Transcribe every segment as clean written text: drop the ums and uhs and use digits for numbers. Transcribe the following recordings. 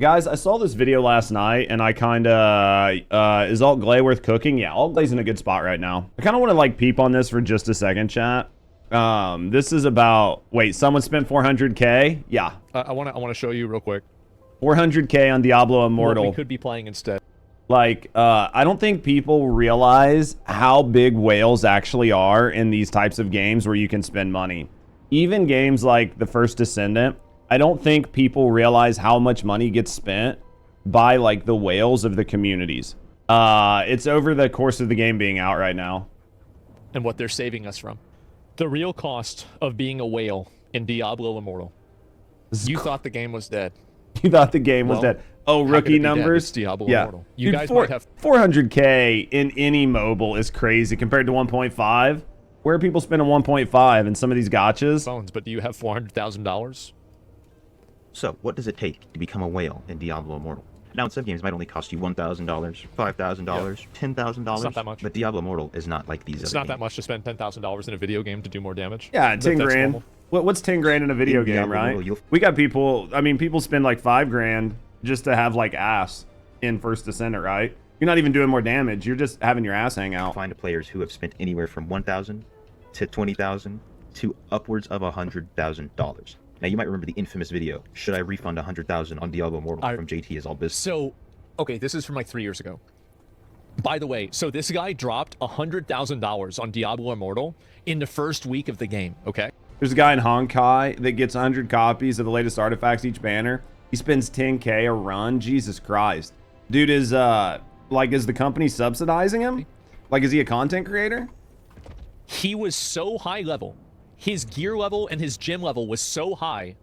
Guys, I saw this video last night, and I kind of, is JudgeGray worth cooking? Yeah, JudgeGray's in a good spot right now. I kind of want to, like, peep on this for just a second, chat. This is about, wait, someone spent 400K? Yeah. I want to show you real quick. 400K on Diablo Immortal. What we could be playing instead. Like, I don't think people realize how big whales actually are in these types of games where you can spend money. Even games like The First Descendant, I don't think people realize how much money gets spent by, like, the whales of the communities. It's over the course of the game being out right now. And what they're saving us from. The real cost of being a whale in Diablo Immortal. You thought the game was dead. You thought the game was dead. Oh, rookie numbers? It's Diablo yeah. Immortal. You Dude, guys might have 400K in any mobile is crazy compared to 1.5. Where are people spending 1.5 in some of these gotchas? phones, but do you have $400,000? So, what does it take to become a whale in Diablo Immortal? Now, in some games, it might only cost you $1,000, $5,000, $10,000. It's not that much. But Diablo Immortal is not like these It's other not that games. much to spend $10,000 in a video game to do more damage. Yeah, 10 That's grand. normal. What's 10 grand in a video In game, Diablo right? Immortal, We got people, I mean, people spend like 5 grand just to have like ass in First Descendant, right? You're not even doing more damage. You're just having your ass hang out. Find players who have spent anywhere from $1,000 to $20,000 to upwards of $100,000. Now, you might remember the infamous video, should I refund $100,000 on Diablo Immortal from JT is all business. So, okay, this is from like 3 years ago. By the way, so this guy dropped $100,000 on Diablo Immortal in the first week of the game, okay? There's a guy in Honkai that gets 100 copies of the latest artifacts each banner. He spends 10K a run. Jesus Christ. Dude is, like, is the company subsidizing him? Like, is he a content creator? He was so high level. His gear level and his gym level was so high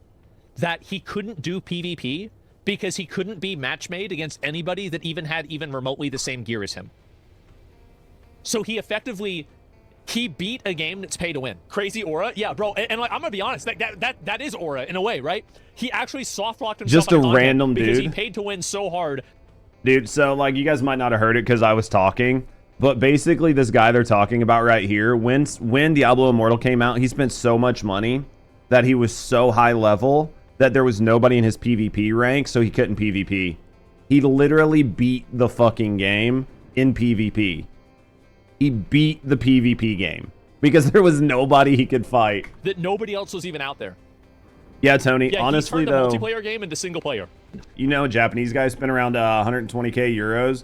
that he couldn't do PvP because he couldn't be match made against anybody that even had even remotely the same gear as him. So he effectively, he beat a game that's pay to win. Crazy aura? Yeah, bro. And like, I'm gonna be honest, that is aura in a way, right? He actually soft locked himself. Just a random because dude. he paid to win so hard. Dude, so, like, you guys might not have heard it because I was talking, but basically this guy they're talking about right here, when Diablo Immortal came out, he spent so much money that he was so high level that there was nobody in his PvP rank, so he couldn't PvP. He literally beat the fucking game in PvP. He beat the PvP game because there was nobody he could fight. That nobody else was even out there. Yeah, Tony, Yeah, honestly, he turned though, a multiplayer game into single player. you know, a Japanese guy spent around 120K euros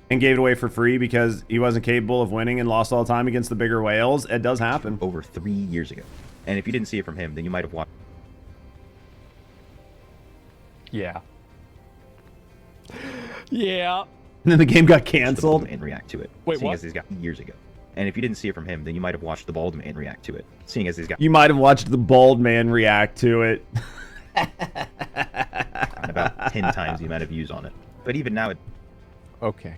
and gave it away for free because he wasn't capable of winning and lost all the time against the bigger whales. It does happen. Over 3 years ago. And if you didn't see it from him, then you might have watched Yeah. Yeah. And then the game got the canceled. Bald Man react to it. Wait, seeing what? as he's got years ago. And if you didn't see it from him, then you might have watched the Bald Man react to it. Seeing as he's got You might have watched the bald man react to it. about 10 times the amount of views on it. But even now, Okay.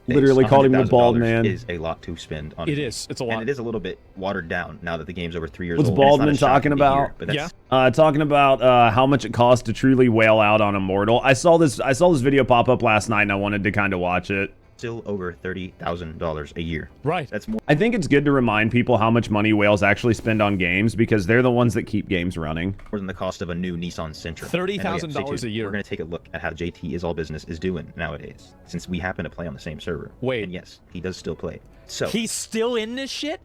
Literally called him the bald $100,000 man. is a lot to spend on It it. is. It's a lot. And it is a little bit watered down now that the game's over 3 years What's old. and it's not Baldman as shocking talking to hear, about? but that's, Yeah. Talking about how much it costs to truly whale out on Immortal. I saw this video pop up last night and I wanted to kind of watch it. still over $30,000 a year. Right. That's more I think it's good to remind people how much money whales actually spend on games because they're the ones that keep games running. than the cost of a new Nissan Sentra. $30,000 And, stay tuned. a year. We're going to take a look at how JT Is All Business is doing nowadays, since we happen to play on the same server. Wait. And yes, he does still play. So, He's still in this shit?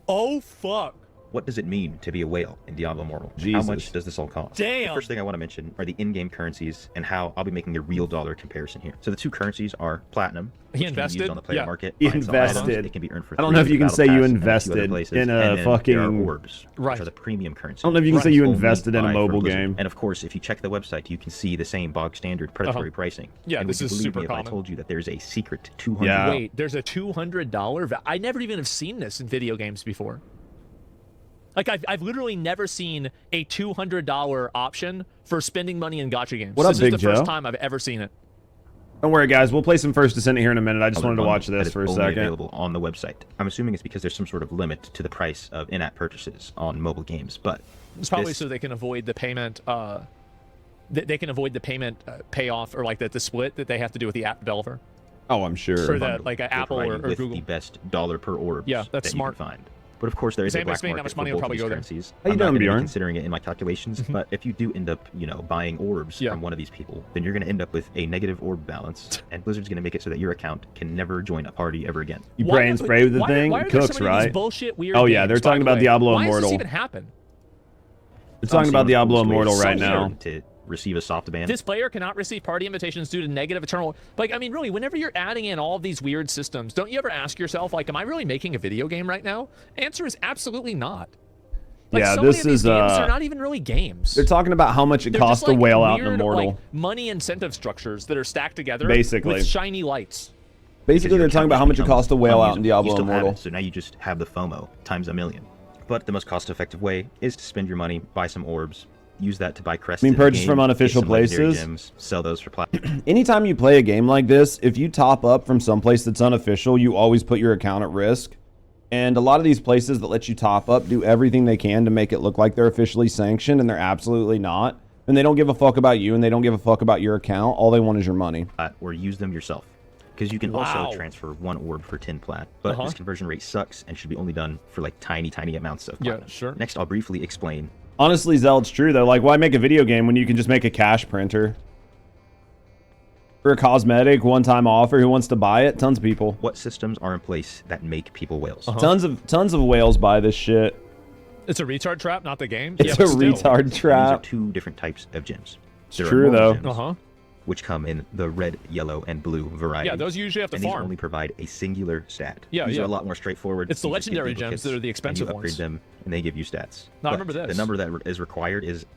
Oh, fuck. what does it mean to be a whale in Diablo Immortal? How Jesus. much does this all cost? Damn. The first thing I want to mention are the in-game currencies and how I'll be making a real dollar comparison here. So the two currencies are platinum, He which can be used invested? on the player Yeah. market. He buy and sell items. invested. It can be earned for I don't know if you can say you invested in a and then there are fucking- orbs, Right. which are the premium currency. I don't know if you can Right. say you Only invested in a buy from mobile Blizzard. game. And of course, if you check the website, you can see the same bog standard predatory pricing. Yeah, and this would you is believe super me if common. I told you that there's a secret 200 Yeah. Wait, there's a $200 I never even have seen this in video games before. Like, I've literally never seen a $200 option for spending money in gacha games. What up, this Big is the first Joe? time I've ever seen it. Don't worry, guys. We'll play some First Descendant here in a minute. I just other wanted to bundle watch that this is for a only second. available on the website. I'm assuming it's because there's some sort of limit to the price of in-app purchases on mobile games, but It's probably this- so they can avoid the payment, they can avoid the payment payoff or like the split that they have to do with the app developer. Oh, I'm sure. For the- bundle like a will Apple provide or you with Google. the best dollar per orb Yeah, that's that smart. you can find. But of course, there is a Same black as me, that market much for money will both of probably these go there. currencies. How you I'm not doing, gonna be Bjorn? considering it in my calculations, but if you do end up, buying orbs Yeah. from one of these people, then you're gonna end up with a negative orb balance, and Blizzard's gonna make it so that your account can never join a party ever again. You pray and spray with the thing, why it are there cooks, so many of these right? bullshit, weird Oh, yeah, games, they're talking by the about way? Diablo Why Immortal. does this even happen? They're talking about Diablo Immortal right now. To receive a soft ban. This player cannot receive party invitations due to negative eternal. Like, I mean, really, whenever you're adding in all of these weird systems, don't you ever ask yourself, like, am I really making a video game right now? Answer is absolutely not. Like, Yeah, so this many of these is, games are not even really games. They're talking about how much it They're costs just, like, to whale out weird, an Immortal. like, money incentive structures that are stacked together Basically. with shiny lights. Basically, they're talking about how much it costs to whale out in Diablo You still have Immortal. it, so now you just have the FOMO times a million. But the most cost-effective way is to spend your money, buy some orbs, use that to buy crests. I mean, in the purchase game, from get unofficial some legendary places. gems, sell those for platinum. Anytime you play a game like this, if you top up from someplace that's unofficial, you always put your account at risk. And a lot of these places that let you top up do everything they can to make it look like they're officially sanctioned, and they're absolutely not. And they don't give a fuck about you, and they don't give a fuck about your account. All they want is your money. Or use them yourself. Because you can Wow. also transfer one orb for 10 plat, but this conversion rate sucks and should be only done for like tiny amounts of platinum. Yeah, sure. Next, I'll briefly explain Honestly, Zell, it's true, though. Like, why make a video game when you can just make a cash printer? For a cosmetic, one-time offer, who wants to buy it? Tons of people. what systems are in place that make people whales. Tons of whales buy this shit. It's a retard trap, not the game. It's Yeah, a but still. retard These are trap. two different types of gems. It's There are true, normal though. gems, which come in the red, yellow, and blue variety. Yeah, those you usually have to and these farm. only provide a singular stat. Yeah, these yeah. are a lot more straightforward. It's the You just get legendary gems that are the duplicates, expensive and you upgrade ones. them, and they give you stats. No, I But remember this. The number that is required is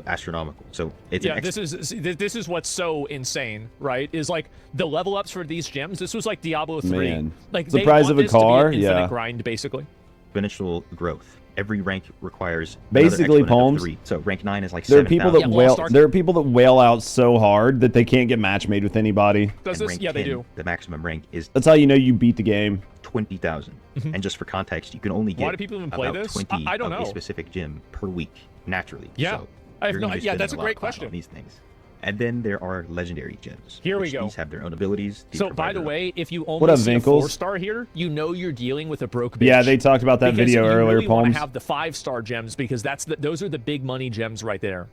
astronomical. So it's Yeah, an this is what's so insane, right? Is like the level ups for these gems. This was like Diablo 3. Man. Like It's the they price want of a this to be an car, infinite yeah. grind, basically. exponential growth. Every rank requires Basically, another exponent of Palms, 3. So rank 9 is like There are 7,000. people that Yeah, well, whale. Star- There are people that whale out so hard that they can't get match made with anybody. Does And this? rank Yeah, they 10, do. The maximum rank is That's how you know you beat the game. 20,000. And just for context, you can only get Why do people even play about this? 20 I don't of know. a specific gem per week naturally. Yeah. So I have you're no- gonna be yeah, spending that's a lot great of time question. on these things. And then there are legendary gems. Here we which go. These have their own abilities. These So, by provide the their own- way, if you What only up, see a Vinkles? 4-star here, you know you're dealing with a broke bitch. Yeah, they talked about that Because video you earlier, really want Palms. to have the 5-star gems because those are the big money gems right there.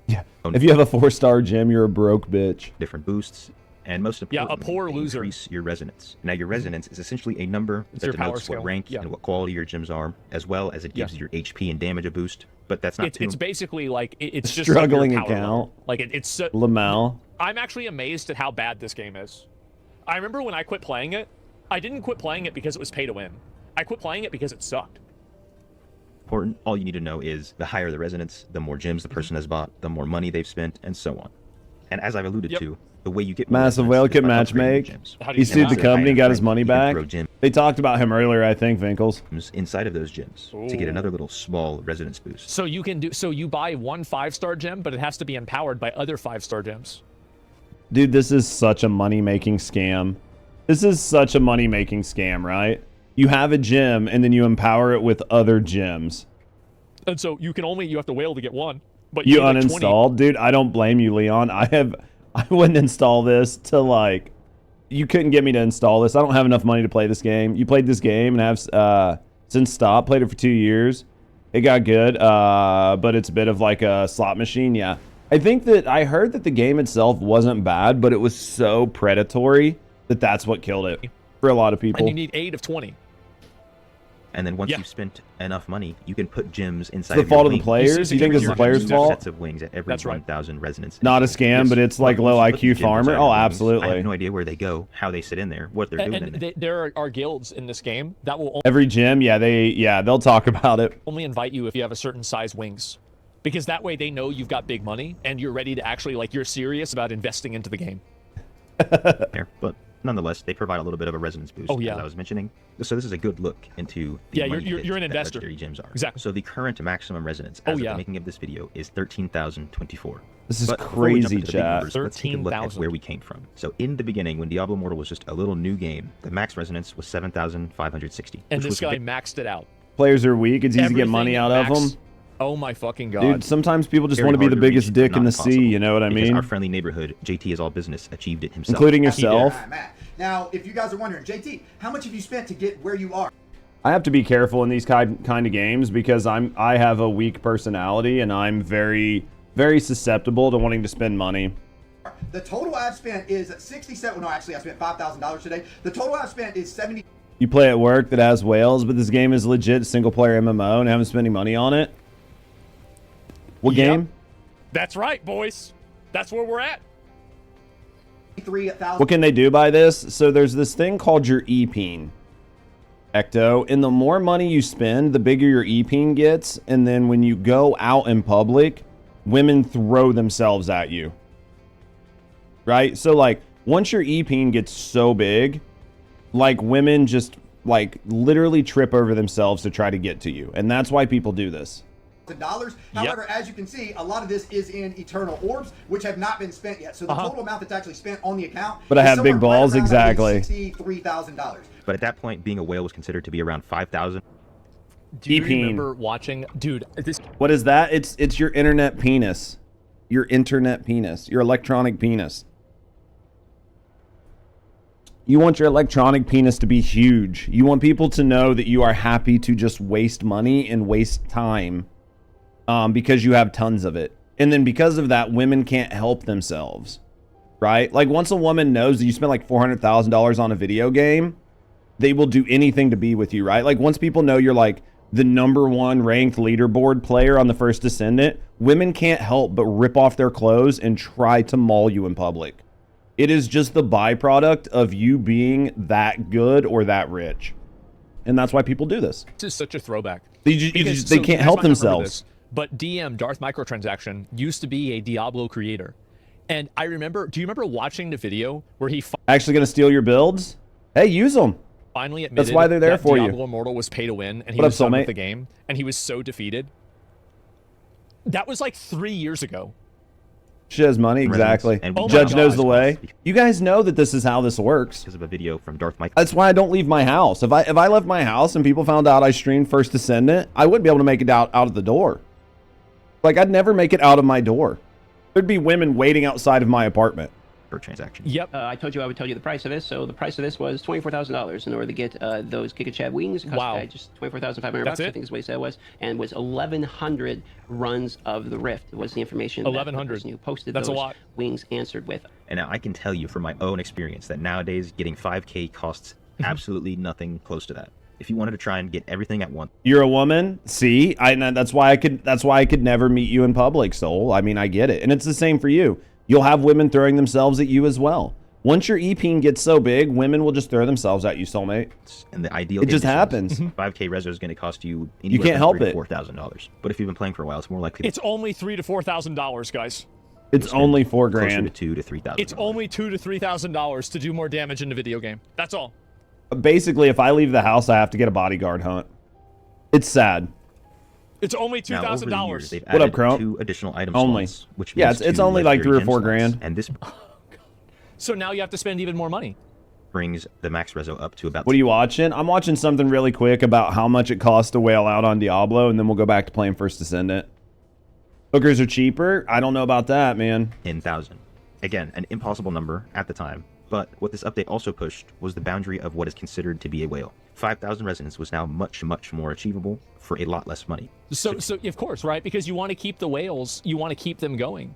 Yeah. If you have a 4-star gem, you're a broke bitch. different boosts, and most Yeah, importantly, a poor they loser. increase your resonance. Now, your resonance is essentially a number It's that your power denotes scale. what rank Yeah. and what quality your gems are, as well as it gives your HP and damage a boost. But that's not It's basically like it's just Struggling like your power account. level. Like it's so, Lamel. I'm actually amazed at how bad this game is. I remember when I quit playing it, I didn't quit playing it because it was pay to win. I quit playing it because it sucked. important. All you need to know is the higher the resonance, the more gems the person has bought, the more money they've spent, and so on. And as I've alluded Yep. to, the way you get more Massive resonance Whale is can by match upgrading your make. gems. How do He you sued get the that? company, got his Rank, money you can back. throw gems They talked about him earlier, I think, Vinkles. inside of those gems to get another little small resonance boost. So you buy one 5-star gem, but it has to be empowered by other 5-star gems. Dude, this is such a money-making scam. This is such a money-making scam, right? You have a gem, and then you empower it with other gems. And so you have to whale to get one. But You need like 20. uninstalled? Dude, I don't blame you, Leon. I wouldn't install this to, like... You couldn't get me to install this. I don't have enough money to play this game. You played this game and have since stopped. Played it for 2 years. It got good, but it's a bit of like a slot machine, yeah. I think that I heard that the game itself wasn't bad, but it was so predatory that that's what killed it for a lot of people. And you need 8 of 20. And then once Yeah. you've spent enough money, you can put gems inside the of your fault of the wings. players? You think this is the Your players' Two fault? sets of wings at every That's right. 1,000 resonance. Not a scam, but it's like low Once you put IQ these gems farmer? inside Oh, your wings, I absolutely. have no idea where they go, how they sit in there, what they're doing in And there. there are guilds in this game that will Every gym, they'll talk about it. only invite you if you have a certain size wings. Because that way they know you've got big money and you're ready to actually, like, you're serious about investing into the game. There, but nonetheless, they provide a little bit of a resonance boost, Oh, yeah. as I was mentioning. So this is a good look into the Yeah, money you're pit an that investor. legendary gems are. Exactly. So the current maximum resonance Oh, as of yeah. the making of this video is 13,024. This is But before we jump crazy, into the big chat. numbers, let's take a look at 13,000. where we came from. So in the beginning, when Diablo Immortal was just a little new game, the max resonance was 7,560. And which this was guy maxed it out. Players are weak. It's easy to get money out of Everything them. Oh my fucking god. Dude, sometimes people just very want to be hard the to biggest reach, dick in not the sea, impossible, you know what I because mean? our friendly neighborhood, JT is all business, achieved it himself. Including yourself. Matt. Now, if you guys are wondering, JT, how much have you spent to get where you are? I have to be careful in these kind of games because I have a weak personality and I'm very, very susceptible to wanting to spend money. The total I've spent is 67. No, actually, I spent $5,000 today. The total I've spent is 70. You play at work that has whales, but this game is legit single player MMO and haven't spending money on it. What game? That's right, boys. That's where we're at. 3,000. What can they do by this? So there's this thing called your EPEAN, Ecto, and the more money you spend, the bigger your EPEAN gets, and then when you go out in public, women throw themselves at you. Right? So like once your EPEAN gets so big, like women just like literally trip over themselves to try to get to you. And that's why people do this. Dollars. However, as you can see, a lot of this is in eternal orbs, which have not been spent yet. So the total amount that's actually spent on the account. But I is have big somewhere right balls, around exactly. $63,000. But at that point, being a whale was considered to be around 5,000. Do you EPEAN. remember watching, dude? This What is that? It's your internet penis. Your internet penis. Your electronic penis. You want your electronic penis to be huge. You want people to know that you are happy to just waste money and waste time because you have tons of it. And then because of that, women can't help themselves, right? Like once a woman knows that you spent like $400,000 on a video game, they will do anything to be with you, right? Like once people know you're like the #1 ranked leaderboard player on the First Descendant, women can't help but rip off their clothes and try to maul you in public. It is just the byproduct of you being that good or that rich. And that's why people do this. is such a throwback. They So can't you guys help might not remember themselves. this, but DM Darth Microtransaction used to be a Diablo creator. And I remember, do you remember watching the video where he Actually going to steal your builds? Hey, use them. finally admitted That's why they're there that for you. Diablo Immortal was pay to win and he What up, was done soulmate? with the game and he was so defeated? That was like 3 years ago. She has money, exactly. And we Judge my knows gosh. the way. You guys know that this is how this works. Because of a video from Darth Mike. That's why I don't leave my house. If I left my house and people found out I streamed First Descendant, I wouldn't be able to make it out of the door. Like I'd never make it out of my door. There'd be women waiting outside of my apartment. Per transaction. Yep. I told you I would tell you the price of this. So the price of this was $24,000 in order to get those Giga wings. It cost Wow. just $24,500 That's bucks. it? I think is what he said it was, and was 1,100 runs of the Rift. Was the information that the 1,100. person who posted That's a those lot. wings answered with. And now I can tell you from my own experience that nowadays getting 5K costs absolutely nothing close to that. If you wanted to try and get everything at once, You're a woman. See, that's why I could never meet you in public, Soul. I mean, I get it, and it's the same for you. You'll have women throwing themselves at you as well. Once your EPEAN gets so big, women will just throw themselves at you, soulmate. and the ideal It just conditions, happens. 5K reso is going to cost you anywhere can't from help $3,000 it. to $4,000. But if you've been playing for a while, it's more likely It's only $3,000 to $4,000, guys. It's only $4 closer grand. to $2,000 to $3,000. It's only $2,000 to $3,000 to do more damage in a video game. That's all. Basically, if I leave the house, I have to get a bodyguard hunt. It's sad. It's only Now, over the years, $2,000. they've What up, added Crump? 2 additional item Only. slots, which Yeah, means it's 2 only like legendary 3 or 4 gem slots, grand. And this So now you have to spend even more money. brings the max reso up to about. What are you watching? I'm watching something really quick about how much it costs to whale out on Diablo, and then we'll go back to playing First Descendant. Hookers are cheaper? I don't know about that, man. 10,000. Again, an impossible number at the time, but what this update also pushed was the boundary of what is considered to be a whale. 5,000 resonance was now much more achievable for a lot less money. So of course, right? Because you want to keep the whales, you want to keep them going.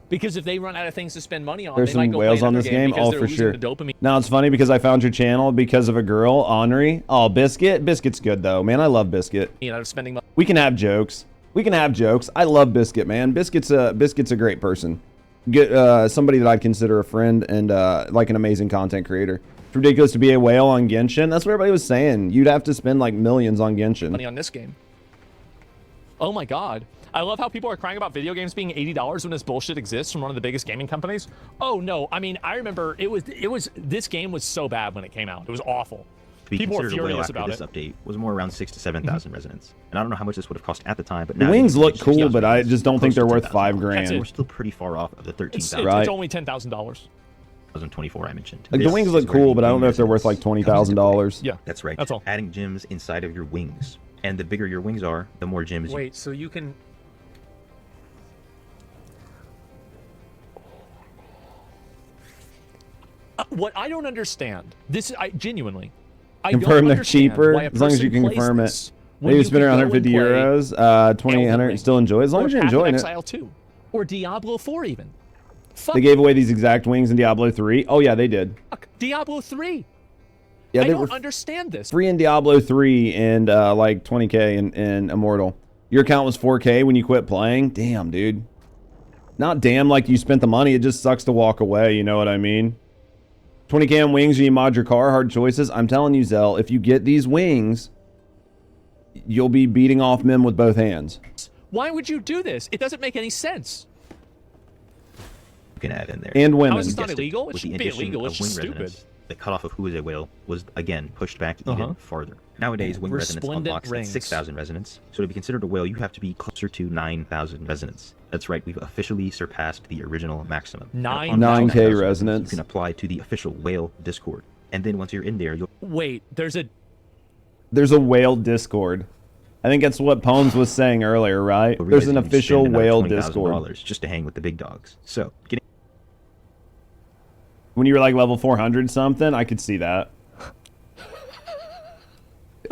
Because if they run out of things to spend money on, There's they might some go whales play on another this game? because Oh, they're for losing sure. the dopamine. Now, it's funny because I found your channel because of a girl, Henri. Oh, Biscuit? Biscuit's good, though. Man, I love Biscuit. Out of spending money. We can have jokes. We can have jokes. I love Biscuit, man. Biscuit's a great person. Good, somebody that I'd consider a friend and like an amazing content creator. It's ridiculous to be a whale on Genshin. That's what everybody was saying. You'd have to spend like millions on Genshin. Money on this game. Oh my god. I love how people are crying about video games being $80 when this bullshit exists from one of the biggest gaming companies. Oh no, I mean, I remember this game was so bad when it came out. It was awful. To be People were considered a whale furious after about this it. update was more around 6,000 to 7,000 resonance. And I don't know how much this would have cost at the time, but The now wings you can look reach cool, 6,000 but I resonance, just don't think close to they're worth $10,000. $5 That's grand. it. We're still pretty far off of the It's 13,000. Right. it's only $10,000. 2024 I mentioned. Like the This wings is look where cool, the but I don't know if they're worth like resonance comes into play. $20,000. Yeah. That's right. That's all. Adding gems inside of your wings. And the bigger your wings are, the more gems you... Wait, so you can... what I don't understand, I I Confirm don't they're understand cheaper, why a as long as you person can plays confirm it. this when Maybe you spend around can go and 150 play euros, Elden 2,800, Ring, still enjoy. As long or as you're Path of enjoying it. Exile 2, or Diablo 4 even. Fuck, They gave away these exact wings in Diablo 3. Oh, yeah, they did. Diablo 3. Yeah, I they don't were understand this. free in Diablo 3 and like 20k in Immortal. Your account was 4k when you quit playing? Damn, dude. Not damn like you spent the money. It just sucks to walk away, you know what I mean? 20k on wings, you mod your car, hard choices. I'm telling you, Zell, if you get these wings, you'll be beating off men with both hands. Why would you do this? It doesn't make any sense. You can add in there. And women. How is this not Guessed it. illegal? It With the shouldn't be addition illegal. It's of wing just stupid. residents, the cutoff of who is a whale was again pushed back even farther. Nowadays, wing residents Resplendent unlocks at rings. 6,000 residents. So to be considered a whale, you have to be closer to 9,000 residents. That's right, we've officially surpassed the original maximum. And upon 9K 9,000 residents. You can apply to the official whale Discord, and then once you're in there, you'll Wait, there's a whale Discord. I think that's what Pones was saying earlier, right? realize There's an you can official spend another whale $20,000 Discord. just to hang with the big dogs. So getting When you were like level 400 something, I could see that.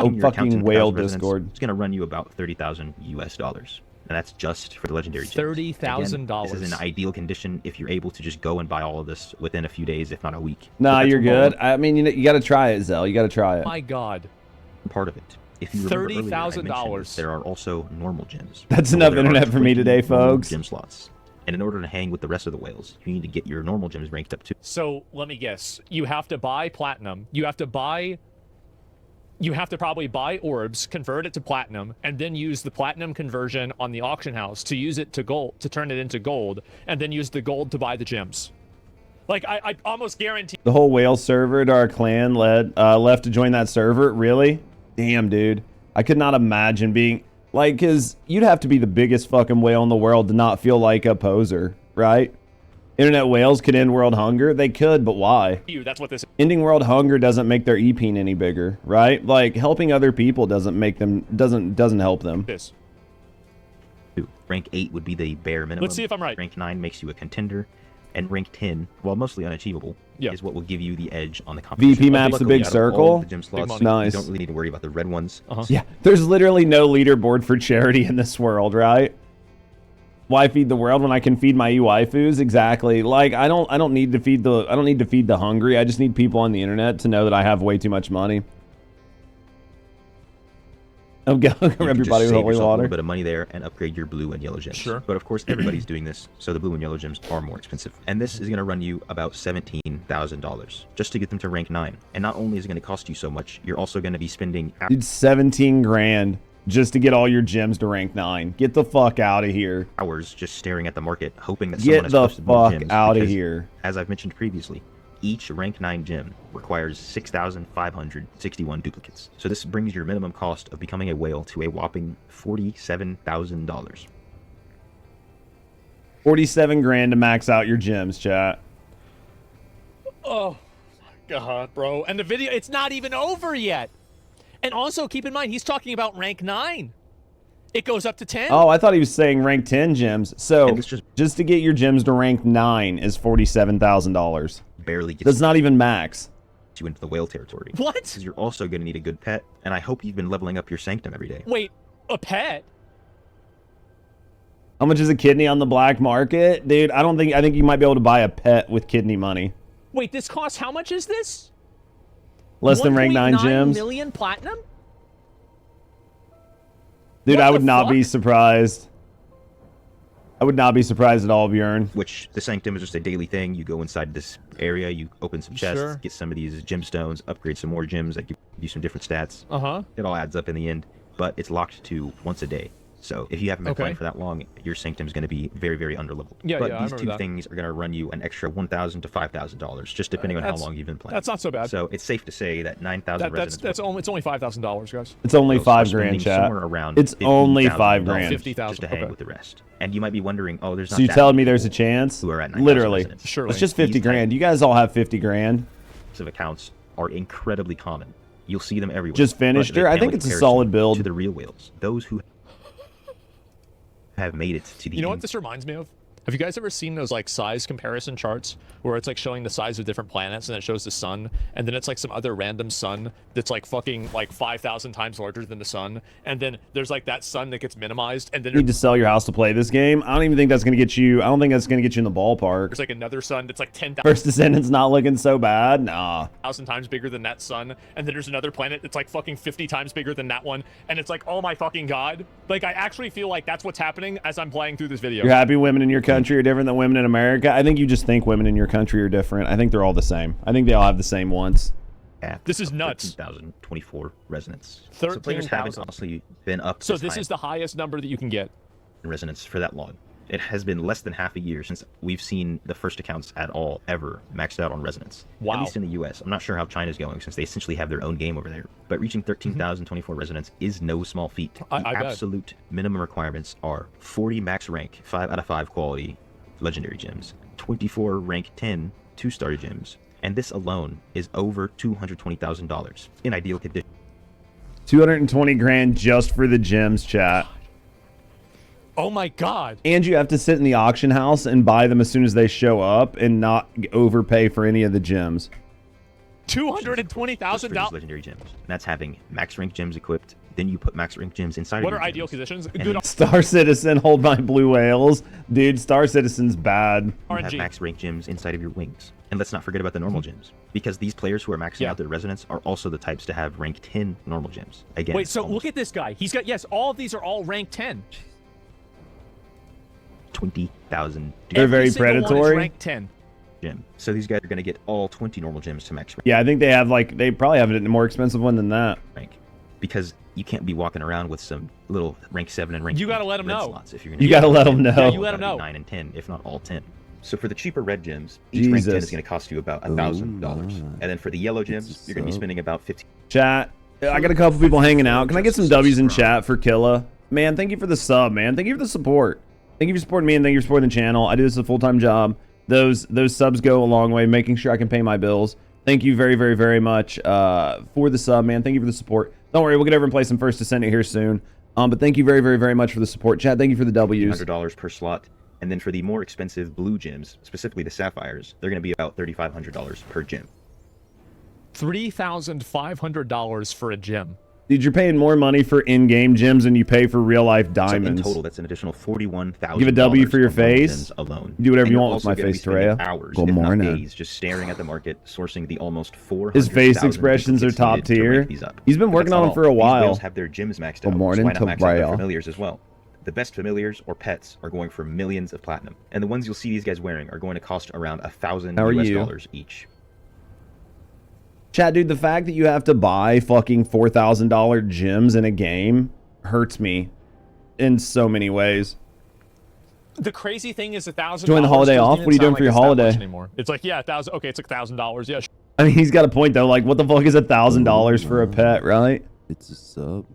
Oh, your account to fucking whale 1,000 residents, Discord. It's going to run you about 30,000 US dollars. And that's just for the legendary gems. $30,000. Again, this is an ideal condition if you're able to just go and buy all of this within a few days, if not a week. Nah, But that's you're all good. I mean, you got to try it, Zell. You got to try it. my God. part of it. If you remember earlier, I mentioned $30,000. there are also normal gems. That's So enough there are internet for me 20 today, normal folks. Gem slots. And in order to hang with the rest of the whales, you need to get your normal gems ranked up too. So let me guess. You have to buy platinum. You have to probably buy orbs, convert it to platinum, and then use the platinum conversion on the auction house to use it to gold, to turn it into gold, and then use the gold to buy the gems. Like, I almost guarantee. The whole whale server to our clan left to join that server. Really? Damn, dude. I could not imagine being like, because you'd have to be the biggest fucking whale in the world to not feel like a poser, right? Internet whales could end world hunger. They could, but why? That's what this. Ending world hunger doesn't make their EPeen any bigger, right? Like helping other people doesn't make them doesn't help them. Is. Rank 8 would be the bare minimum. Let's see if I'm right. Rank 9 makes you a contender. And rank 10, while mostly unachievable, Yeah. is what will give you the edge on the competition. VP map's the Luckily, big out of all circle. the gem slots, money. Nice. You don't really need to worry about the red ones. Yeah, there's literally no leaderboard for charity in this world, right? Why feed the world when I can feed my waifus? Exactly. Like I don't need to feed the hungry. I just need people on the internet to know that I have way too much money. Oh, go You can everybody just with save holy yourself a water. little bit of money there and upgrade your blue and yellow gems. Sure. But of course, everybody's doing this, so the blue and yellow gems are more expensive. And this is going to run you about $17,000 just to get them to rank 9. And not only is it going to cost you so much, you're also going to be spending Dude, 17 grand just to get all your gems to rank 9. Get the fuck out of here. hours just staring at the market, hoping that Get someone has the posted more fuck gems. out of because, here. As I've mentioned previously, each rank 9 gem requires 6,561 duplicates. So this brings your minimum cost of becoming a whale to a whopping $47,000. 47 grand to max out your gems, chat. Oh my God, bro! And the video, it's not even over yet. And also, keep in mind, he's talking about rank 9. It goes up to 10. Oh, I thought he was saying rank 10 gems. So And this just to get your gems to rank 9 is $47,000. Barely gets That's not even max. you into the whale territory. What? Because you're also going to need a good pet, and I hope you've been leveling up your sanctum every day. Wait, a pet? How much is a kidney on the black market? Dude, I think you might be able to buy a pet with kidney money. Wait, this costs, how much is this? Less than rank 9 1.9 gems. million platinum? Dude, What I the would not be fuck? surprised. I would not be surprised at all, Bjorn. Which the sanctum is just a daily thing. You go inside this area, you open some chests, Sure. get some of these gemstones, upgrade some more gems that give you some different stats. Uh-huh. It all adds up in the end, but it's locked to once a day. So if you haven't been Okay. playing for that long, your sanctum is going to be very, very underleveled. Yeah, but yeah, I these remember two that. things are going to run you an extra $1,000 to $5,000, just depending on how That's- long you've been playing. That's not so bad. So it's safe to say that 9,000 residents. It's only $5,000, guys. It's only are 5 spending grand, chat. somewhere around It's only 5 $50,000 grand. 50,000, just to hang okay. with the rest. And you might be wondering, oh, there's not So you that telling many me there's a people chance? who are at 9,000 Literally. residents. Surely. It's just 50 These grand. You guys all have 50 grand. types of accounts are incredibly common. You'll see them everywhere. Just finished but they her? I pale think in it's a comparison solid build. To the real whales, those who have made it to the You know what end. this reminds me of? Have you guys ever seen those like size comparison charts where it's like showing the size of different planets and it shows the sun, and then it's like some other random sun that's like fucking like 5,000 times larger than the sun, and then there's like that sun that gets minimized, and then You need to sell your house to play this game. I don't even think that's gonna get you. I don't think that's gonna get you in the ballpark. there's like another sun that's like 10,000 First Descendant's not looking so bad. Nah. times bigger than that sun, and then there's another planet that's like fucking 50 times bigger than that one, and it's like, oh my fucking god. Like, I actually feel like that's what's happening as I'm playing through this video. You're happy women in your country are different than women in America? I think you just think women in your country are different. I think they're all the same. I think they all have the same wants. This is nuts. 13,024 residents. 13,000. So players haven't honestly been up. So this is the highest number that you can get. In residents for that long. It has been less than half a year since we've seen the first accounts at all ever maxed out on residents. Wow. At least in the US. I'm not sure how China's going since they essentially have their own game over there. But reaching 13,024 residents is no small feat. The I bet. absolute minimum requirements are 40 max rank, 5 out of 5 quality legendary gems, 24 rank 10 2-star gems, and this alone is over $220,000 in ideal condition. 220 grand just for the gems, chat. Oh my god. And you have to sit in the auction house and buy them as soon as they show up and not overpay for any of the gems. $220,000. Legendary gems. And that's having max rank gems equipped. Then you put max rank gems inside What of are your ideal gems. conditions? And Good Star Citizen, hold my blue whales. Dude, Star Citizen's bad. you have RNG. max rank gems inside of your wings. And let's not forget about the normal gems. Because these players who are maxing out their resonance are also the types to have rank 10 normal gems. Again, Wait, so look at this guy. He's got, yes, all of these are all rank 10. 20,000 They're very Every single one is predatory. rank 10. gem. So these guys are going to get all 20 normal gems to max Yeah, I think they have like, they probably have a more expensive one than that. rank. Because you can't be walking around with some little rank 7 and rank You gotta 8 let 'em red know. slots if you're You gotta let them know. Yeah, you let 'em know. 9 and 10, if not all 10. So for the cheaper red gems, each rank 10 Jesus. is going to cost you about $1,000. And then for the yellow gems, you're going to be spending about 15. Chat, I got a couple people hanging out. Can I get some W's in chat for Killa? Man, thank you for the sub, man. Thank you for the support. Thank you for supporting me and thank you for supporting the channel. I do this as a full-time job. Those subs go a long way, making sure I can pay my bills. Thank you very, very, very much for the sub, man. Thank you for the support. Don't worry, we'll get over and play some First Descendant here soon. But thank you very, very, very much for the support. Chat, thank you for the W's. $100 per slot. And then for the more expensive blue gems, specifically the sapphires, they're going to be about $3,500 per gem. $3,500 for a gem. Dude, you're paying more money for in-game gems than you pay for real-life So diamonds. in total, that's an additional $41,000. Give a W for your on normal face. gems alone. Do whatever And you you're want with also my gonna be face, spending Toraya. hours, Good if not morning. days, just staring at the market, sourcing the almost 400. His face expressions are top tier. He's been working on them for a while. These whales have their gyms maxed Good out. morning, so why not max out their Toraya. familiars as well? The best familiars or pets are going for millions of platinum, and the ones you'll see these guys wearing are going to cost around $1,000 How are US you? dollars each. Chat, dude, the fact that you have to buy fucking $4,000 gems in a game hurts me in so many ways. The crazy thing is $1,000. Join the holiday doesn't off? even What are you doing sound for your like it's that much holiday? Anymore. It's like, yeah, 1,000. Okay, it's like $1,000. Yeah. I mean, he's got a point though. Like, what the fuck is $1,000 for a pet, right? It's a sub.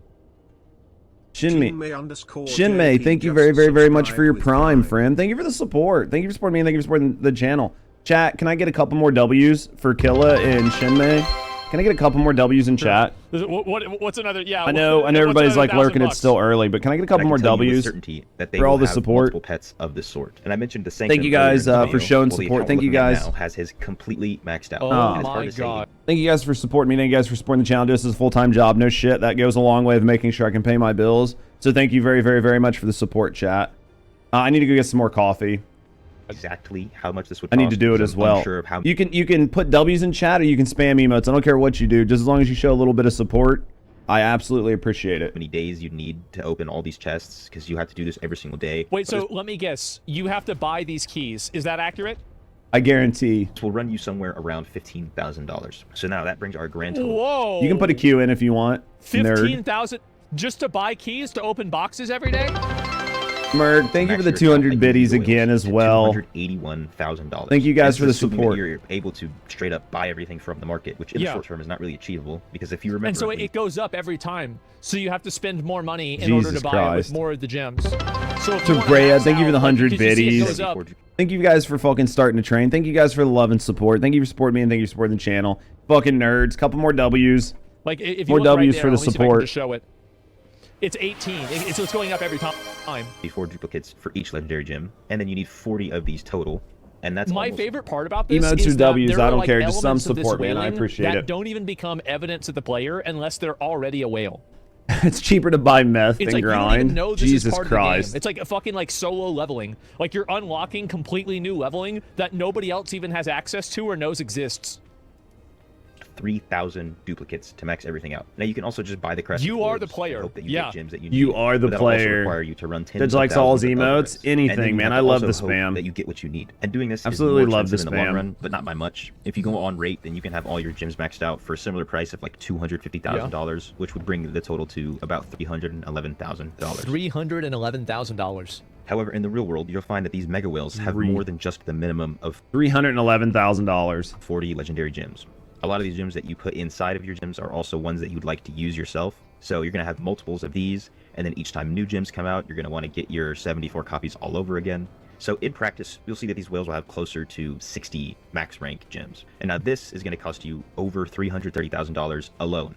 Shinmei, thank you very, very, very much for your prime, friend. Thank you for the support. Thank you for supporting me and thank you for supporting the channel. Chat, can I get a couple more W's for Killa and Shinmei? Can I get a couple more W's in chat? What's another? Yeah. I know what's everybody's another like lurking. $1,000? It's still early, but can I get a couple I can more tell you with W's? certainty that they for all will the have support. multiple pets of this sort. And I mentioned the Thank you guys for showing support. Thank you guys. Now has his completely maxed out. Oh As my hard as they- god. Thank you guys for supporting me. Thank you guys for supporting the channel. This is a full-time job. No shit. That goes a long way of making sure I can pay my bills. So thank you very, very, very much for the support, chat. I need to go get some more coffee. Exactly how much this would I cost. need to do it because as I'm well. unsure of how You can put W's in chat or you can spam emotes. I don't care what you do. Just as long as you show a little bit of support, I absolutely appreciate it. many days you'd need to open all these chests because you have to do this every single day. Wait, so let me guess. You have to buy these keys. Is that accurate? I guarantee. This will run you somewhere around $15,000. So now that brings our grand total. Whoa. You can put a Q in if you want. Nerd. 15,000 just to buy keys to open boxes every day? Merg, thank you for the Max your account 200 by biddies using again whales as to well. $281,000. Thank you guys And for the assuming that support. You're able to straight up buy everything from the market, which in the Yeah. short term is not really achievable because if you remember, And so the- it goes up every time. So you have to spend more money in order Jesus to buy it with Christ. more of the gems. So if To you wanna Brea, max thank you for the out, like, 100 because you see it biddies. goes up. Thank you guys for fucking starting to train. Thank you guys for the love and support. Thank you for supporting me and thank you for supporting the channel. Fucking nerds. Couple more W's. Like if you More look right W's there, for the let me see if I can support. just show it. It's 18. So it's going up every time. 4 duplicates for each legendary gem, and then you need 40 of these total. And that's my almost... favorite part about this Emotes is or that W's, there I are, don't like, care. Just some elements of this support, man. I whaling appreciate that it. don't even become evident to the player unless they're already a whale. It's cheaper to buy meth It's than like you don't grind. even know this Jesus is part Christ. of the game. It's like a fucking like solo leveling. Like you're unlocking completely new leveling that nobody else even has access to or knows exists. 3,000 duplicates to max everything out. Now you can also just buy the crest. You are orbs the player. and hope that you Yeah. get gems that you need. You are the But that'll also player. require you to run tens Judge of likes all his thousands of emotes. overrides. And Anything, then you man. have I to love also the hope spam. that you get what you need. And doing this Absolutely is more love the expensive in the long spam. run, but not by much. If you go on rate, then you can have all your gems maxed out for a similar price of like $250,000, which would bring the total to about $311,000. $311,000. However, in the real world, you'll find that these mega whales have more than just the minimum of $311,000. 40 legendary gems. A lot of these gems that you put inside of your gems are also ones that you'd like to use yourself. So you're going to have multiples of these, and then each time new gems come out, you're going to want to get your 74 copies all over again. So in practice, you'll see that these whales will have closer to 60 max rank gems. And now this is going to cost you over $330,000 alone.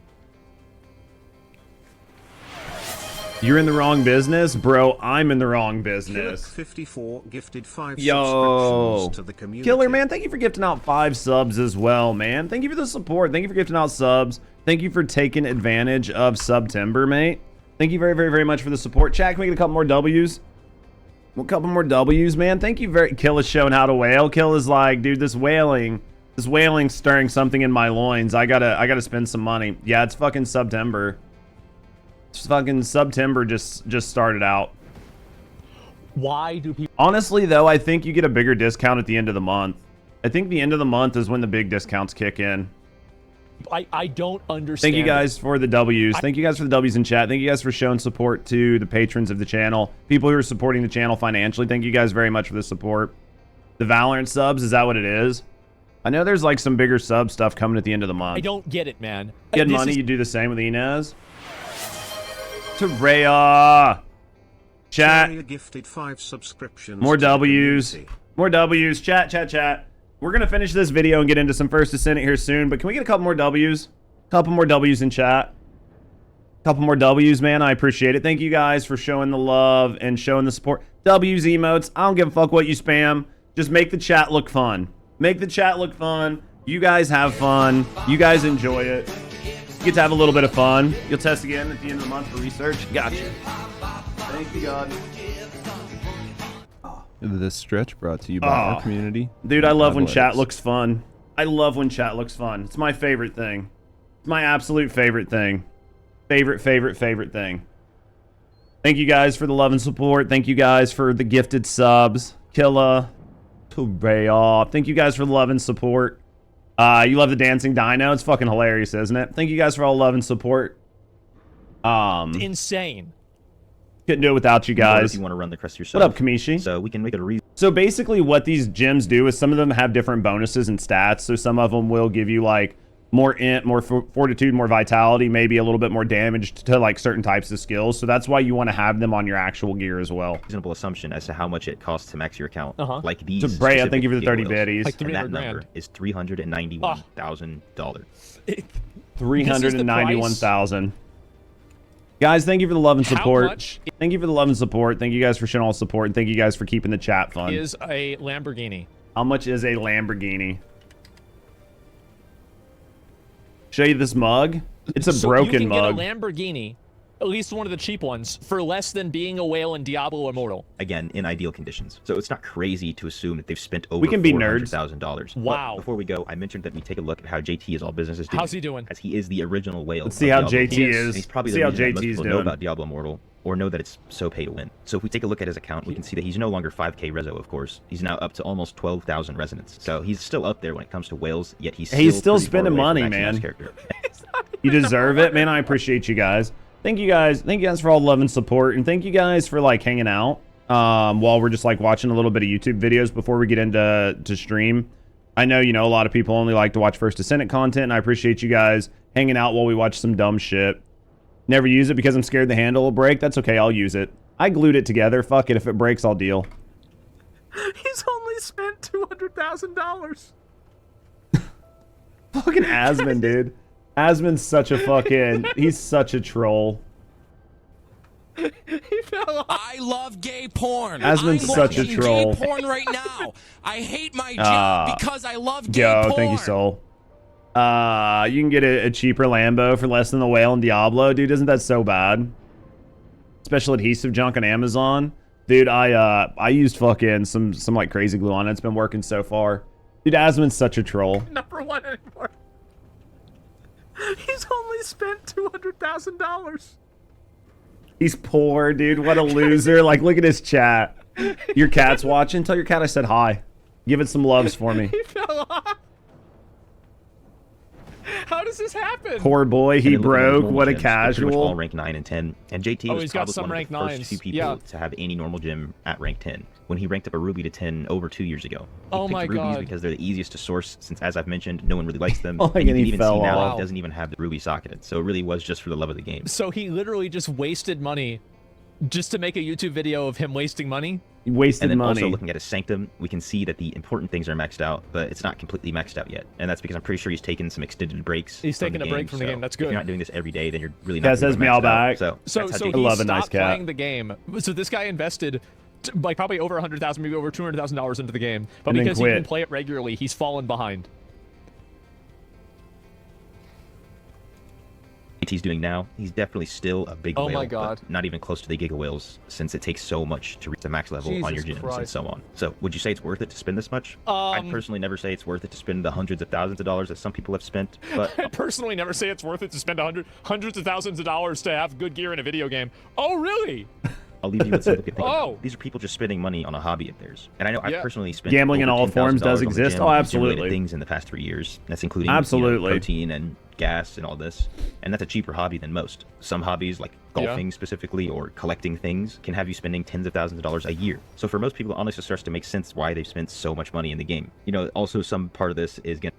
You're in the wrong business, bro. I'm in the wrong business. 54 gifted 5 Yo, subscriptions to the community. Killer, man, thank you for gifting out 5 subs as well, man. Thank you for the support. Thank you for gifting out subs. Thank you for taking advantage of September, mate. Thank you very, very, very much for the support. Chat, can we get a couple more W's? A couple more W's, man. Thank you very... Kill is showing how to whale. Kill is like, dude, this whaling stirring something in my loins. I gotta spend some money. Yeah, it's fucking September. It's fucking September just started out. Why do people... Honestly, though, I think you get a bigger discount at the end of the month. I think the end of the month is when the big discounts kick in. I don't understand. Thank you guys for the W's. Thank you guys for the W's in chat. Thank you guys for showing support to the patrons of the channel. People who are supporting the channel financially. Thank you guys very much for the support. The Valorant subs, is that what it is? I know there's like some bigger sub stuff coming at the end of the month. I don't get it, man. You had money, you do the same with Inez. To Rhea. Chat. Rhea gifted 5 subscriptions More to the W's. community. More W's. Chat. We're going to finish this video and get into some First to Senate here soon, but can we get a couple more W's? Couple more W's in chat. Couple more W's, man. I appreciate it. Thank you guys for showing the love and showing the support. W's, emotes. I don't give a fuck what you spam. Just make the chat look fun. Make the chat look fun. You guys have fun. You guys enjoy it. You get to have a little bit of fun. You'll test again at the end of the month for research. Gotcha. Thank you, God. This stretch brought to you by our community. Dude, I love when Athletics. chat looks fun. I love when chat looks fun. It's my favorite thing. It's my absolute favorite thing. Favorite thing. Thank you guys for the love and support. Thank you guys for the gifted subs. Killa. Tubeya. Thank you guys for the love and support. You love the dancing dino. It's fucking hilarious, isn't it? Thank you guys for all the love and support. Insane. Couldn't do it without you Or guys. if you want to run the crest yourself. What up, Kamishi? So we can make it a reason. So basically what these gems do is some of them have different bonuses and stats. So some of them will give you like more int, more fortitude, more vitality, maybe a little bit more damage to like certain types of skills. So that's why you want to have them on your actual gear as well. Reasonable assumption as to how much it costs to max your account. Like these. So Brea, thank you for the specific 30 whales. biddies. Like And that 300 number grand. is $391,000. 391,000. Guys, thank you for the love and How support. much Thank you for the love and support. Thank you guys for showing all the support, and thank you guys for keeping the chat fun. is a Lamborghini? How much is a Lamborghini? Show you this mug. It's a broken you can mug. get a Lamborghini, at least one of the cheap ones, for less than being a whale in Diablo Immortal. Again, in ideal conditions. So it's not crazy to assume that they've spent over We can be nerds. $400,000. Wow. But before we go, I mentioned that we take a look at how JT is all business is doing. How's he doing? As he is the original whale. Let's see of how Diablo. JT He is. is. And he's probably See the how reason that most JT's people know doing. about Diablo Immortal or know that it's so pay to win. So if we take a look at his account, we can see that he's no longer 5k reso, of course. He's now up to almost 12,000 resonance. So he's still up there when it comes to whales, yet he's still still pretty far spending away from money, maxing out man. his character. You deserve it, man. I appreciate you guys. Thank you guys. Thank you guys for all the love and support, and thank you guys for like hanging out while we're just like watching a little bit of YouTube videos before we get into stream. I know, a lot of people only like to watch First to Senate content, and I appreciate you guys hanging out while we watch some dumb shit. Never use it because I'm scared the handle will break. That's okay. I'll use it. I glued it together. Fuck it. If it breaks, I'll deal. He's only spent $200,000. Fucking Asmon, dude. Asmon's such a fucking... He's such a troll. He fell off. I love gay porn. Asmon's I'm such a watching troll. Gay porn right now. I hate my job because I love gay Yo, porn. thank you, Soul. You can get a cheaper Lambo for less than the whale in Diablo. Dude, isn't that so bad? Special adhesive junk on Amazon. Dude, I used fucking some like crazy glue on it. It's been working so far. Dude, Asmon's such a troll. Number one anymore. He's only spent $200,000. He's poor, dude. What a loser. Like, look at his chat. Your cat's watching. Tell your cat I said hi. Give it some loves for me. He fell off. How does this happen? Poor boy. He And then looking at his broke. normal What a gyms, they're pretty much all casual. rank 9 and 10. And JT Oh, was he's got probably some one of rank the first 9s. few people Yeah. to have any normal gym at rank 10 when he ranked up a Ruby to 10 over 2 years ago. He Oh picked my Rubies God. because they're the easiest to source since, as I've mentioned, no one really likes them. Oh, and you and can he even fell see now off. it doesn't even have the Ruby socketed. So it really was just for the love of the game. So he literally just wasted money just to make a YouTube video of him wasting money? He wasted And then money. also looking at his Sanctum, we can see that the important things are maxed out, but it's not completely maxed out yet. And that's because I'm pretty sure he's taken some extended breaks. He's from taking the a break game, from the so game. That's If good. you're not doing this every day, then you're really not Cat gonna says be meow maxed out. back. So So that's how so JT I he love a nice stopped cat. playing the game. So this guy invested like probably over $100,000, maybe over $200,000 into the game. But And then because he quit. didn't play it regularly, he's fallen behind. he's doing now, he's definitely still a big Oh whale, my God. but not even close to the Giga Whales, since it takes so much to reach the max level on your Jesus gyms and Christ. so on. So, would you say it's worth it to spend this much? I personally never say it's worth it to spend the hundreds of thousands of dollars that some people have spent, but I personally never say it's worth it to spend hundreds of thousands of dollars to have good gear in a video game. Oh, really? I'll leave you with something to think Oh. about. These are people just spending money on a hobby of theirs. And I know Yeah. I've personally spent Gambling in over all forms does $10,000 on the exist. gym Oh, and gym-related absolutely. things in the past 3 years. That's including Absolutely. protein and gas and all this. And that's a cheaper hobby than most. Some hobbies, like golfing specifically or collecting things, can have you spending tens of thousands of dollars a year. So for most people, it honestly starts to make sense why they've spent so much money in the game. You know, also some part of this is going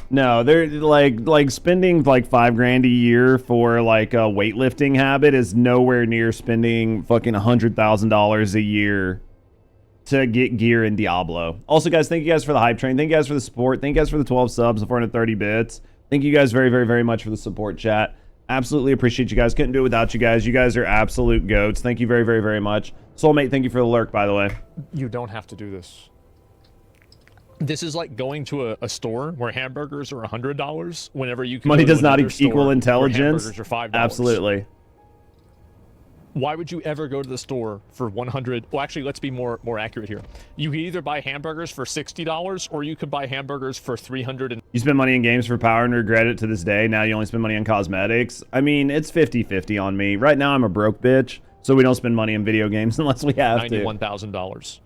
No, they're like spending like $5,000 a year for like a weightlifting habit is nowhere near spending fucking $100,000 a year to get gear in Diablo. Also, guys, thank you guys for the hype train. Thank you guys for the support. Thank you guys for the 12 subs and 430 bits. Thank you guys very, very, very much for the support, chat. Absolutely appreciate you guys. Couldn't do it without you guys. You guys are absolute goats. Thank you very, very, very much. Soulmate, thank you for the lurk, by the way. You don't have to do this. This is like going to a store where hamburgers are $100 whenever you can Money go to does not another store equal where intelligence. hamburgers are $5. Absolutely. Why would you ever go to the store for 100? Well, actually, let's be more accurate here. You could either buy hamburgers for $60 or you could buy hamburgers for $300. You spend money in games for power and regret it to this day. Now you only spend money on cosmetics. I mean, it's 50-50 on me. Right now I'm a broke bitch, so we don't spend money in video games unless we have to. $91,000.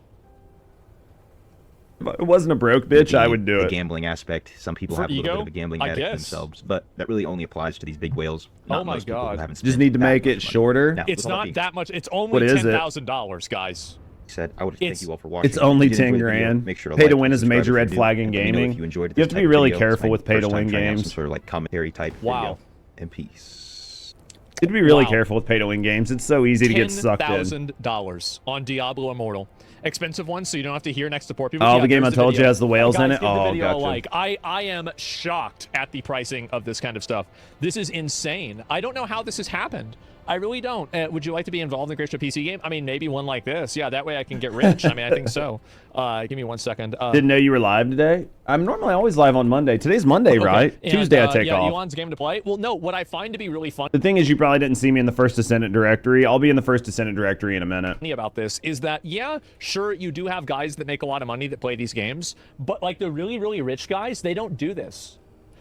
If it wasn't a broke bitch, I would do the it. gambling aspect. Some people For have a little bit ego? of a gambling I addict guess. themselves, but that really only applies to these big whales. Not Oh my most people who God. haven't Just spent need to that make much it money. shorter. Now, It's with all not being that much. It's only What is it? $10,000, guys. said, I would It's- thank you all for watching. It's only If you did 10 enjoy the video, grand. Make sure to Pay to like win and is a major subscribe red if you flag did, in and let me know gaming. if you enjoyed You this have to type be of really video. It's careful my with pay to first time win trying out some games. sort of like commentary type Wow. video. And peace. You have to be really Wow. careful with pay to win games. It's so easy to get sucked in. $10,000 on Diablo Immortal. Expensive one, so you don't have to hear next to poor people. Oh, Yeah, the game I there's told you video. has the whales in Guys, it? give the Oh, video a gotcha. like. I am shocked at the pricing of this kind of stuff. This is insane. I don't know how this has happened. I really don't. Would you like to be involved in a Christian PC game? I mean, maybe one like this. Yeah, that way I can get rich. I mean, I think so. Give me 1 second. Didn't know you were live today. I'm normally always live on Monday. Today's Monday, Okay. right? And, Tuesday I take yeah, off. Elon's game to play. Well, no, what I find to be really fun The thing is, you probably didn't see me in the first Descendant directory. I'll be in the first Descendant directory in a minute. about this is that, yeah, sure, you do have guys that make a lot of money that play these games, but like the really, really rich guys, they don't do this.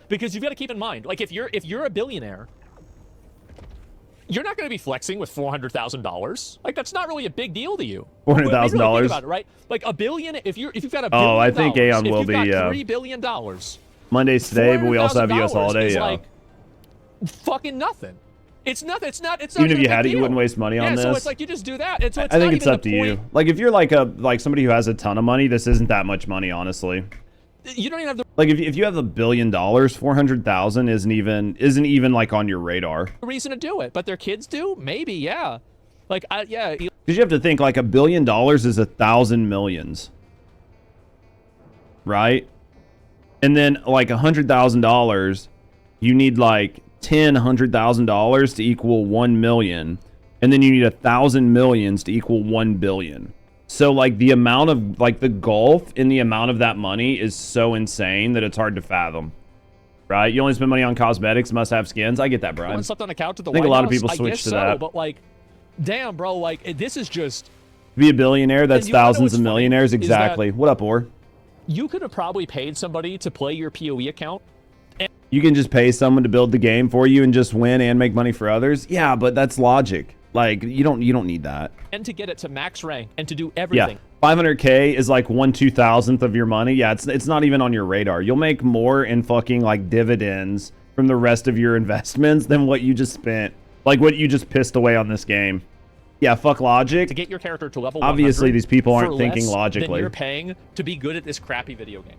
Because you've got to keep in mind, like if you're a billionaire, you're not going to be flexing with $400,000. Like that's not really a big deal to you. $400,000. Really think about it, right? Like a billion. If you've got a billion, Oh, I think Aeon will if you've be, got $3 billion. Monday's today, but we also have US $400,000 holiday. is Yeah. like fucking nothing. It's nothing. It's not. It's not Even if even you a big had it, you deal. wouldn't waste money on Yeah, so this. it's like you just do that. And so it's I think not it's even up the to you. point- Like if you're like somebody who has a ton of money, this isn't that much money, honestly. You don't even have the Like if you have $1 billion, 400,000 isn't even like on your radar. reason to do it, but their kids do. Maybe, yeah. Like, yeah. Because you have to think like $1 billion is 1,000 millions, right? And then like $100,000, you need like $100,000 to equal 1 million. and then you need 1,000 millions to equal 1 billion. So like the amount of like the gulf in the amount of that money is so insane that it's hard to fathom. Right? You only spend money on cosmetics, must have skins. I get that, Brian. Someone slept on a couch at the I think White a lot of House? people I switch guess to so, that. But like, damn, bro, like this is just. To be a billionaire, that's you wanna know thousands what's of funny millionaires. is that- Exactly. What up, Or? You could have probably paid somebody to play your PoE account. You can just pay someone to build the game for you and just win and make money for others. Yeah, but that's logic. Like you don't need that. And to get it to max rank and to do Yeah, everything. 500K is like 1/2000th of your money. Yeah, it's not even on your radar. You'll make more in fucking like dividends from the rest of your investments than what you just spent. Like what you just pissed away on this game. Yeah, fuck logic. To get your character to level Obviously, 100 these people aren't for thinking less logically. than you're paying to be good at this crappy video game.